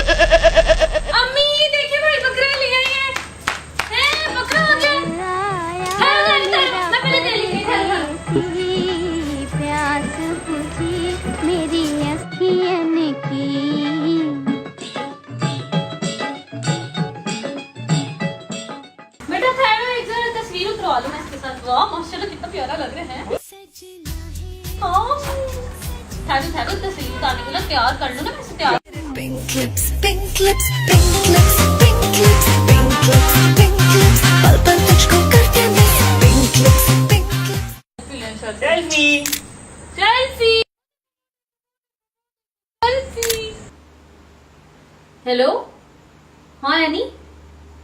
अम्मी देखिए भाई बकरा लिया है बकरा हो गया। मैं पहले दे ली प्यास बुझी मेरी अखियन की। बेटा ठहरो एक जरा तस्वीर उतरवा लो मैं इसके साथ। वाह माशाल्लाह कितना प्यारा लग रहा है। ठहरो ठहरो तस्वीर उतारने के लिए तैयार कर लो ना मैं इसे तैयार। Pink lips, pink lips, pink lips, pink lips, pink lips, pink lips, पल पल तुझको करते miss. Pink lips, pink lips. Selfie selfie selfie. Hello हाँ यानी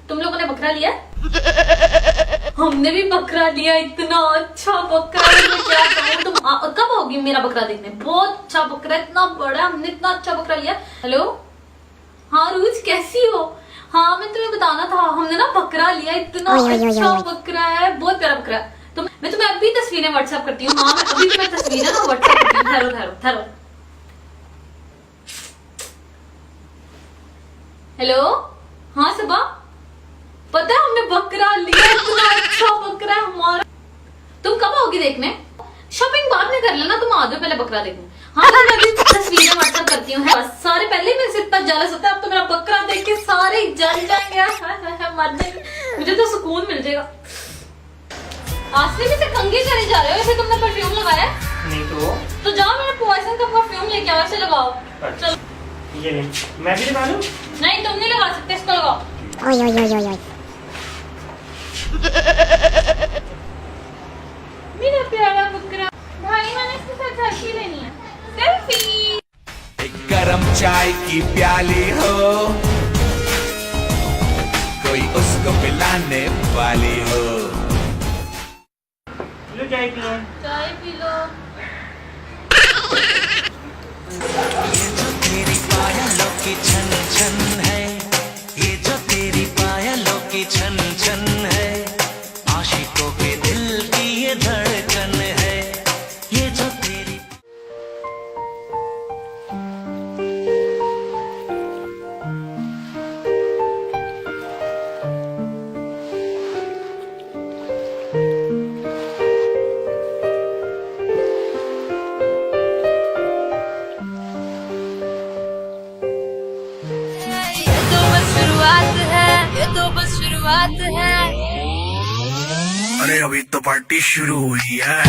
तुम लोगों ने बकरा लिया? हमने भी बकरा लिया। इतना अच्छा बकरा है, मैं क्या कहूं। तुम कब आओगी मेरा बकरा देखने? बहुत अच्छा बकरा है, इतना बड़ा। हमने इतना अच्छा बकरा लिया। हेलो हाँ रूज कैसी हो? हाँ मैं तुम्हें बताना था, हमने ना बकरा लिया। इतना अच्छा बकरा है, बहुत प्यारा बकरा है। तो मैं तुम्हें अभी तस्वीरें व्हाट्सएप करती हूँ। हाँ मैं अभी तुम्हें तस्वीरें ना व्हाट्सएप करती हूँ। ठहरो ठहरो ठहरो। हेलो हाँ सबा पता है हमने बकरा लिया। इतना अच्छा बकरा है हमारा। तुम कब आओगी देखने? शॉपिंग बाद में कर लेना, तुम आ जाओ पहले बकरा देखने। हाँ मैं अभी तस्वीरें व्हाट्सएप करती हूँ। बस सारे पहले ही मेरे से इतना जलस होता है, अब तो मेरा बकरा देख के सारे जल जाएंगे। मर जाएंगे, मुझे तो सुकून मिल जाएगा। आसली भी से कंघी करे जा रहे हो? वैसे तुमने परफ्यूम लगाया? नहीं तो जाओ मेरा पॉइजन का परफ्यूम लेके आओ, ऐसे लगाओ। चलो ये नहीं, मैं भी लगा लूं? नहीं तुम नहीं लगा सकते, इसको लगाओ। मेरा प्यारा बकरा भाई, मैंने इसके साथ सेल्फी लेनी है। सेल्फी। एक गरम चाय की प्याली हो, कोई उसको पिलाने वाली हो। लो चाय पिए। चाय पी लो। ये जो तेरी पायलों की छन छन है, ये जो तेरी पायलों की छन छन है, आशिकों के दिल की ये धड़कन है, ये जो तेरी। तो बस शुरुआत है। अरे अभी तो पार्टी शुरू हुई है।